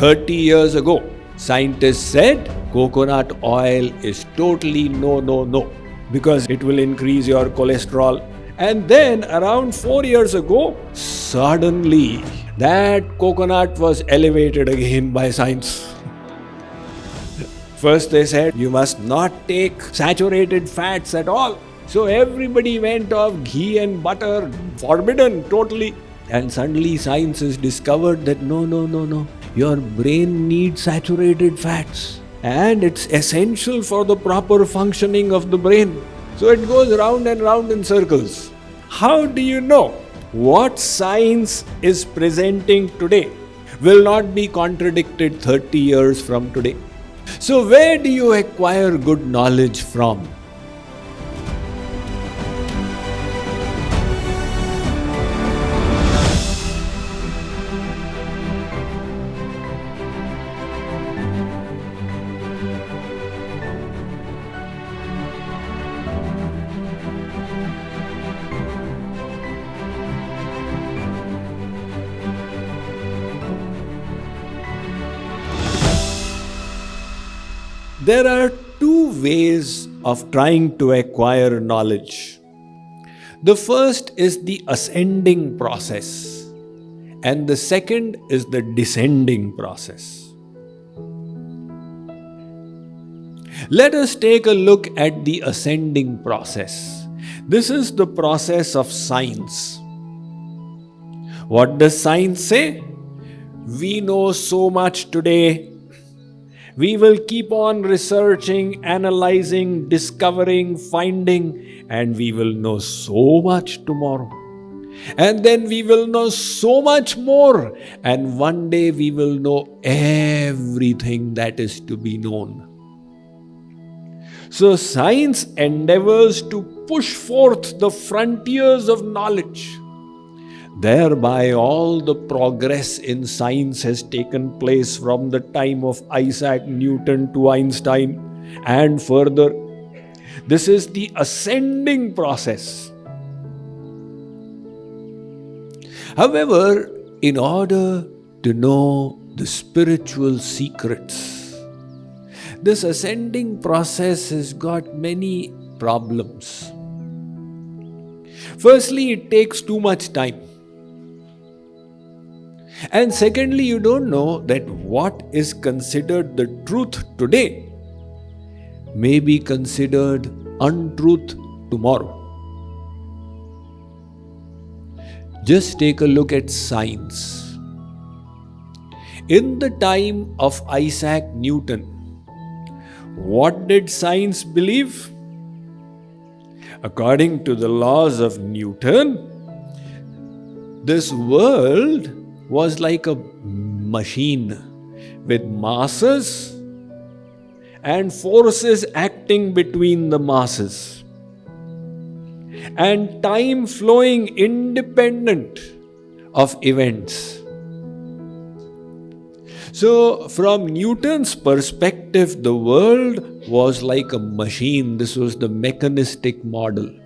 30 years ago, scientists said coconut oil is totally no, because it will increase your cholesterol. And then around 4 years ago, suddenly that coconut was elevated again by science. First they said you must not take saturated fats at all. So everybody went off ghee and butter, forbidden totally. And suddenly science has discovered that no. Your brain needs saturated fats. And it's essential for the proper functioning of the brain. So it goes round and round in circles. How do you know what science is presenting today will not be contradicted 30 years from today? So where do you acquire good knowledge from? There are two ways of trying to acquire knowledge. The first is the ascending process, and the second is the descending process. Let us take a look at the ascending process. This is the process of science. What does science say? We know so much today. We will keep on researching, analyzing, discovering, finding, and we will know so much tomorrow. And then we will know so much more, and one day we will know everything that is to be known. So science endeavors to push forth the frontiers of knowledge. Thereby all the progress in science has taken place from the time of Isaac Newton to Einstein and further. This is the ascending process. However, in order to know the spiritual secrets, this ascending process has got many problems. Firstly, it takes too much time. And secondly, you don't know that what is considered the truth today may be considered untruth tomorrow. Just take a look at science. In the time of Isaac Newton, what did science believe? According to the laws of Newton, this world was like a machine with masses and forces acting between the masses, and time flowing independent of events. So, from Newton's perspective, the world was like a machine. This was the mechanistic model.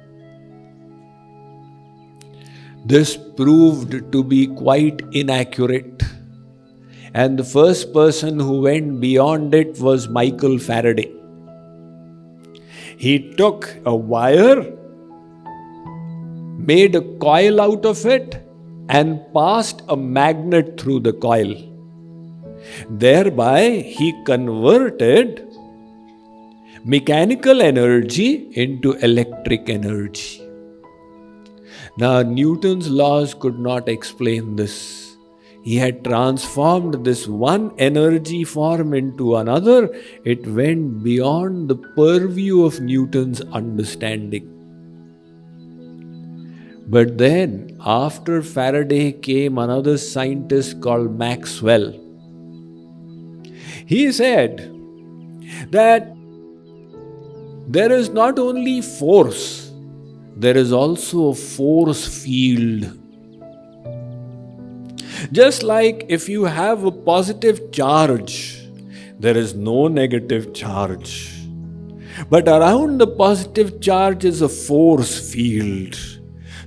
This proved to be quite inaccurate, and the first person who went beyond it was Michael Faraday. He took a wire, made a coil out of it, and passed a magnet through the coil. Thereby, he converted mechanical energy into electric energy. Now, Newton's laws could not explain this. He had transformed this one energy form into another. It went beyond the purview of Newton's understanding. But then, after Faraday came another scientist called Maxwell. He said that there is not only force, there is also a force field. Just like if you have a positive charge, there is no negative charge. But around the positive charge is a force field.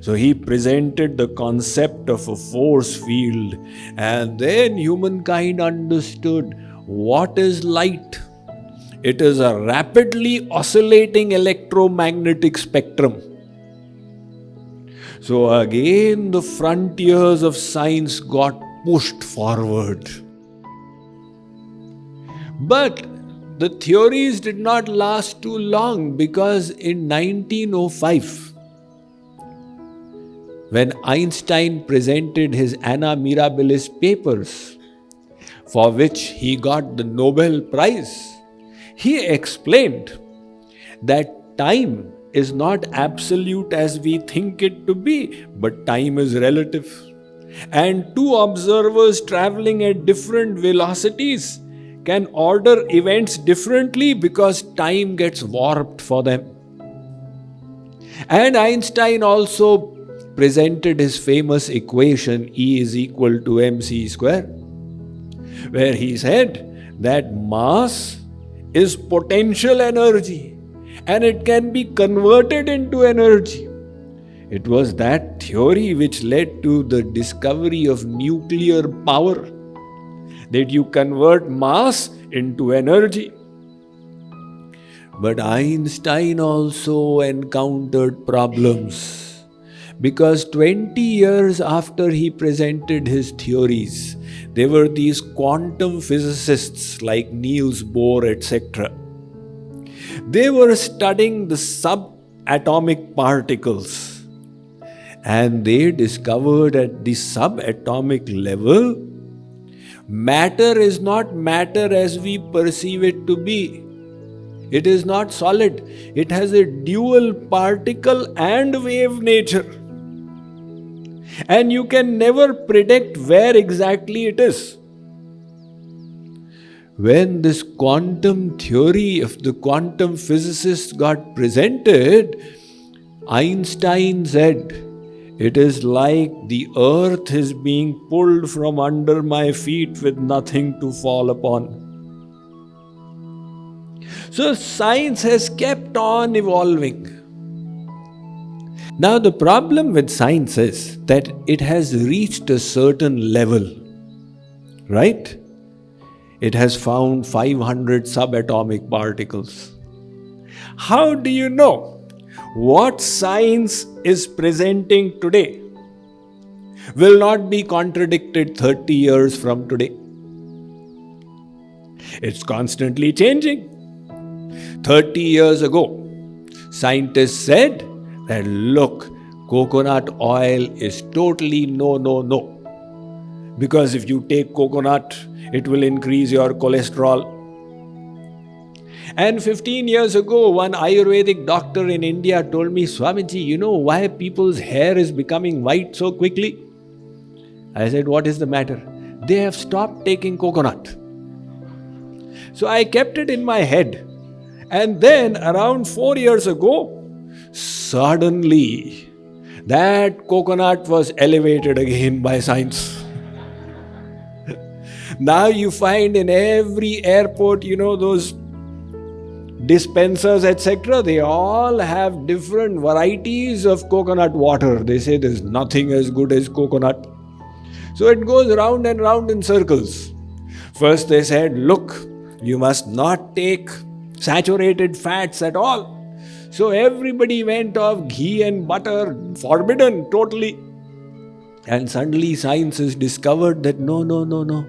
So he presented the concept of a force field, and then humankind understood what is light. It is a rapidly oscillating electromagnetic spectrum. So again, the frontiers of science got pushed forward. But the theories did not last too long, because in 1905, when Einstein presented his Anna Mirabilis papers, for which he got the Nobel Prize, he explained that time is not absolute as we think it to be, but time is relative. And two observers traveling at different velocities can order events differently because time gets warped for them. And Einstein also presented his famous equation E is equal to mc square, where he said that mass is potential energy and it can be converted into energy. It was that theory which led to the discovery of nuclear power, that you convert mass into energy. But Einstein also encountered problems, because 20 years after he presented his theories, there were these quantum physicists like Niels Bohr, etc. They were studying the subatomic particles, and they discovered at the subatomic level, matter is not matter as we perceive it to be. It is not solid. It has a dual particle and wave nature. And you can never predict where exactly it is. When this quantum theory of the quantum physicists got presented, Einstein said, it is like the earth is being pulled from under my feet with nothing to fall upon. So science has kept on evolving. Now the problem with science is that it has reached a certain level, right? It has found 500 subatomic particles. How do you know what science is presenting today will not be contradicted 30 years from today? It's constantly changing. 30 years ago, scientists said that, look, coconut oil is totally no. Because if you take coconut, it will increase your cholesterol. And 15 years ago, one Ayurvedic doctor in India told me, Swamiji, you know why people's hair is becoming white so quickly? I said, what is the matter? They have stopped taking coconut. So I kept it in my head. And then around 4 years ago, suddenly that coconut was elevated again by science. Now you find in every airport, those dispensers, etc., they all have different varieties of coconut water. They say there's nothing as good as coconut. So it goes round and round in circles. First they said, look, you must not take saturated fats at all. So everybody went off ghee and butter, forbidden totally. And suddenly science has discovered that no.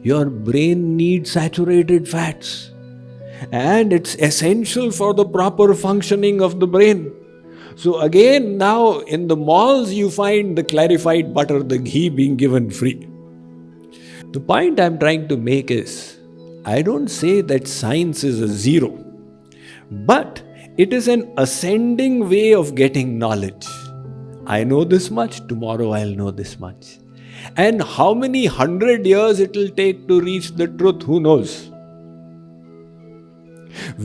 Your brain needs saturated fats. And it's essential for the proper functioning of the brain. So again, now in the malls you find the clarified butter, the ghee being given free. The point I'm trying to make is, I don't say that science is a zero, but it is an ascending way of getting knowledge. I know this much, tomorrow I'll know this much. And how many 100 years it will take to reach the truth, who knows?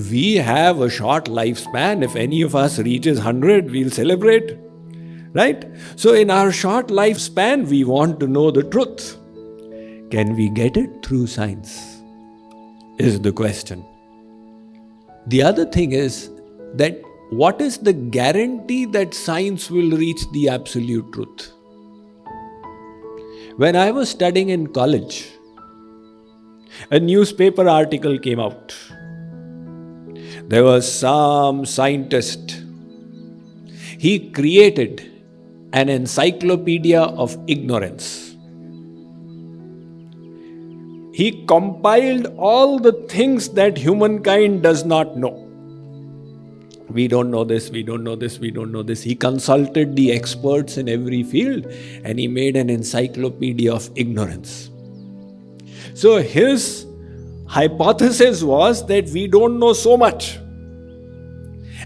We have a short lifespan. If any of us reaches 100, we'll celebrate, right? So in our short lifespan, we want to know the truth. Can we get it through science? Is the question. The other thing is that what is the guarantee that science will reach the absolute truth? When I was studying in college, a newspaper article came out. There was some scientist. He created an encyclopedia of ignorance. He compiled all the things that humankind does not know. We don't know this, we don't know this, we don't know this. He consulted the experts in every field and he made an encyclopedia of ignorance. So his hypothesis was that we don't know so much.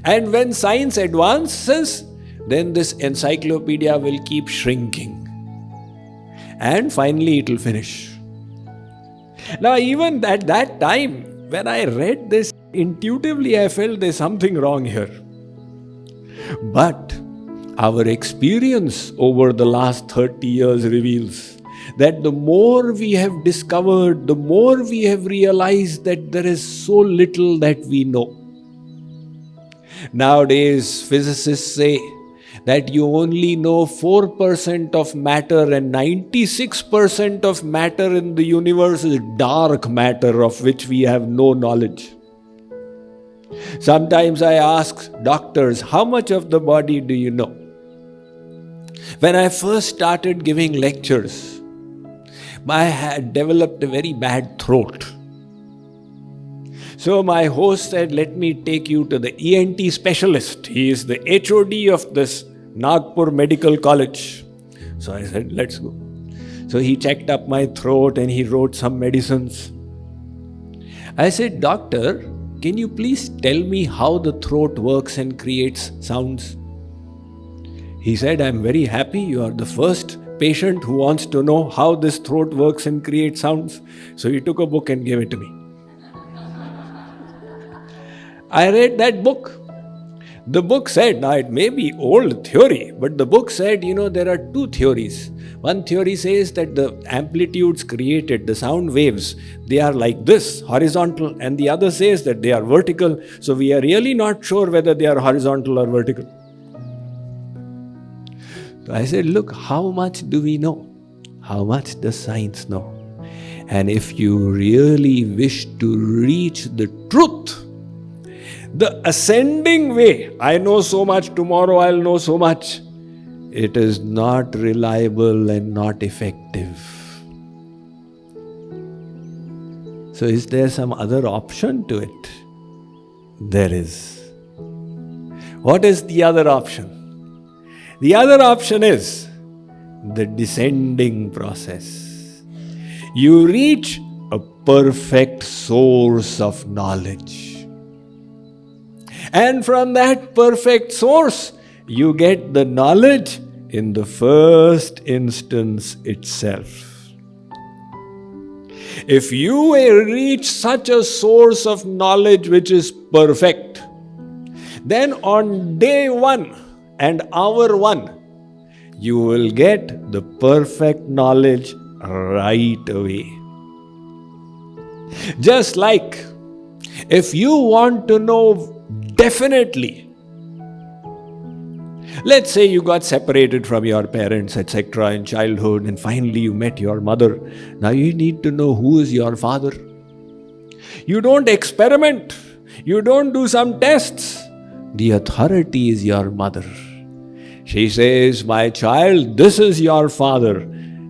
And when science advances, then this encyclopedia will keep shrinking. And finally it will finish. Now even at that time, when I read this, intuitively I felt there's something wrong here. But our experience over the last 30 years reveals that the more we have discovered, the more we have realized that there is so little that we know. Nowadays, physicists say that you only know 4% of matter and 96% of matter in the universe is dark matter of which we have no knowledge. Sometimes I ask doctors, how much of the body do you know? When I first started giving lectures, I had developed a very bad throat. So my host said, let me take you to the ENT specialist. He is the HOD of this Nagpur Medical College. So I said, let's go. So he checked up my throat and he wrote some medicines. I said, doctor, can you please tell me how the throat works and creates sounds? He said, I'm very happy. You are the first patient who wants to know how this throat works and creates sounds. So he took a book and gave it to me. I read that book. The book said, now it may be old theory, but the book said, there are two theories. One theory says that the amplitudes created, the sound waves, they are like this, horizontal, and the other says that they are vertical. So we are really not sure whether they are horizontal or vertical. So I said, look, how much do we know? How much does science know? And if you really wish to reach the truth, the ascending way, I know so much, tomorrow I'll know so much, it is not reliable and not effective. So is there some other option to it? There is. What is the other option? The other option is the descending process. You reach a perfect source of knowledge. And from that perfect source, you get the knowledge in the first instance itself. If you reach such a source of knowledge which is perfect, then on day one and hour one, you will get the perfect knowledge right away. Just like if you want to know definitely, let's say you got separated from your parents, etc. in childhood and finally you met your mother. Now you need to know who is your father. You don't experiment. You don't do some tests. The authority is your mother. She says, my child, this is your father.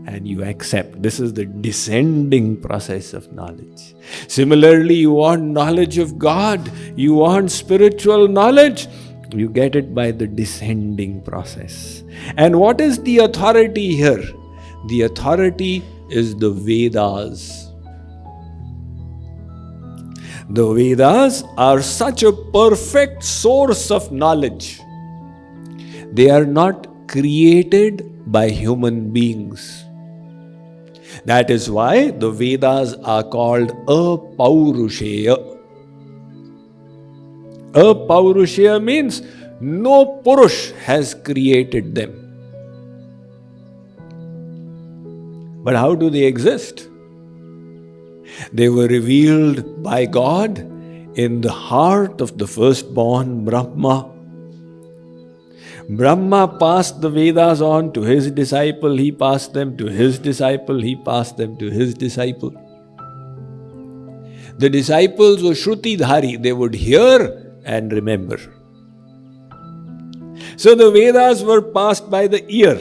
And you accept. This is the descending process of knowledge. Similarly, you want knowledge of God, you want spiritual knowledge, you get it by the descending process. And what is the authority here? The authority is the Vedas. The Vedas are such a perfect source of knowledge. They are not created by human beings. That is why the Vedas are called apaurushaya. Apaurushaya means no Purush has created them. But how do they exist? They were revealed by God in the heart of the firstborn Brahma Brahma passed the Vedas on to his disciple, he passed them to his disciple, he passed them to his disciple. The disciples were Shruti-dhari, they would hear and remember. So the Vedas were passed by the ear.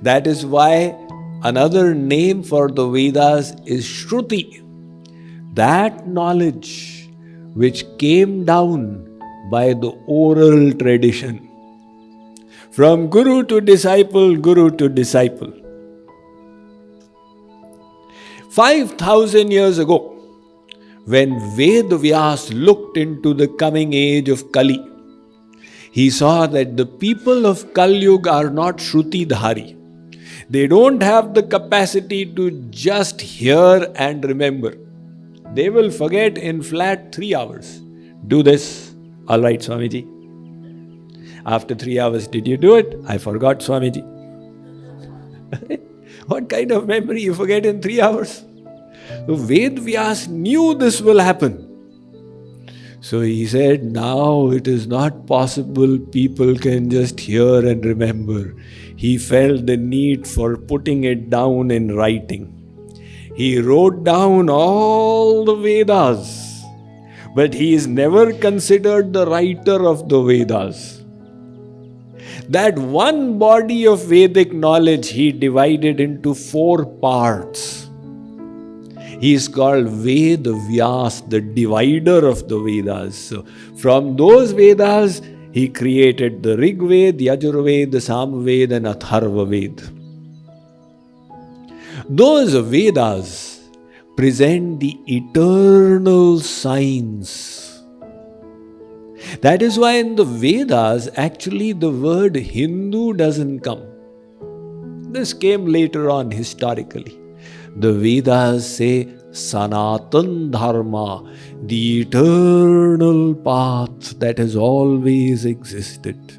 That is why another name for the Vedas is Shruti. That knowledge which came down by the oral tradition. From Guru to disciple, Guru to disciple. 5,000 years ago, when Ved-Vyas looked into the coming age of Kali, he saw that the people of Kali-yuga are not Shruti-dhari. They don't have the capacity to just hear and remember. They will forget in flat 3 hours. Do this. All right, Swamiji. After 3 hours, did you do it? I forgot, Swamiji. What kind of memory you forget in 3 hours? So Ved-Vyas knew this will happen. So he said, now it is not possible people can just hear and remember. He felt the need for putting it down in writing. He wrote down all the Vedas, but he is never considered the writer of the Vedas. That one body of Vedic knowledge he divided into 4 parts. He is called Ved-Vyas, the divider of the Vedas. So from those Vedas, he created the Rig Veda, the Yajurveda, the Samveda and Atharva Veda. Those Vedas present the eternal signs. That is why in the Vedas, actually the word Hindu doesn't come. This came later on historically. The Vedas say Sanatan Dharma, the eternal path that has always existed.